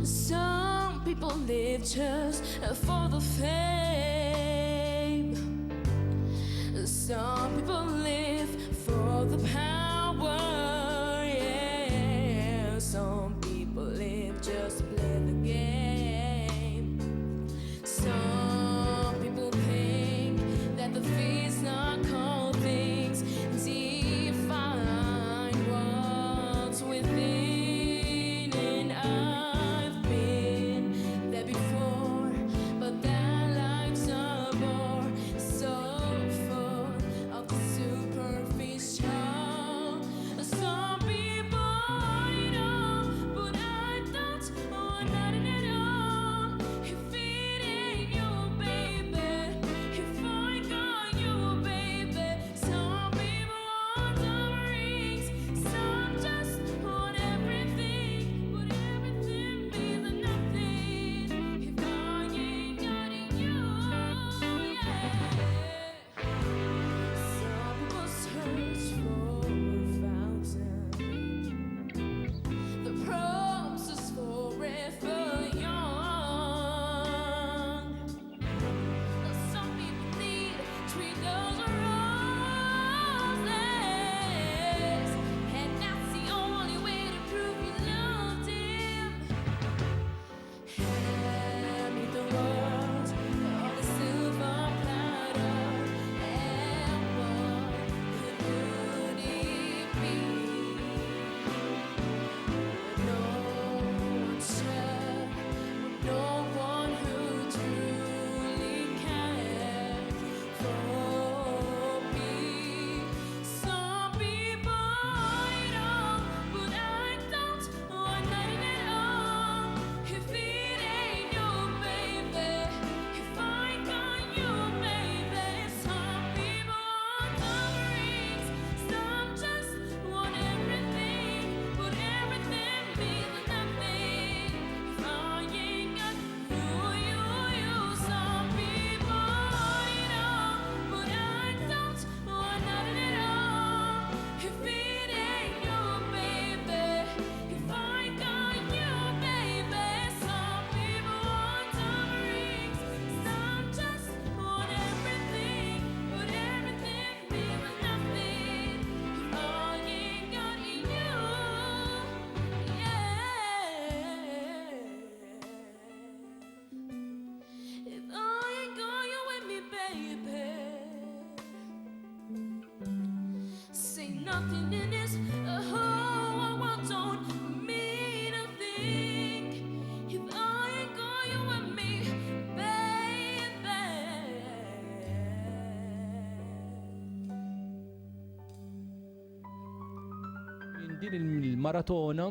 Some people live just for the fame. Some people live for the power. Yeah, some people live just to play the game. Some people think that the feast not called things define what's within, and I've been there before, but that life's a bore, so full of the superficial. Some people, you know, but I don't want nothing at all. If it ain't you, baby, if I got you, baby. Some people want the rings, some just want everything, but everything means nothing if I ain't got you, yeah. Some people search for a fountain, the promises forever young. Some people need treat those roses, and that's the only way to prove you loved him. Hand me the world on a silver platter, and what could it be? No one shared, no one who truly cared for me. Some people, you know, but I don't want nothing at all. If it ain't you, baby, if I got you, baby. Some people want the rings, some just want everything, but everything means nothing if I ain't got you. Some people, you know, but I don't want nothing at all. If it ain't you, baby, if I got you, baby. Some people want the rings, some just want everything, but everything means nothing if I ain't got you, yeah. If I ain't got you with me, baby, say nothing in this whole world don't mean a thing. If I ain't got you with me, baby. Din il-maratona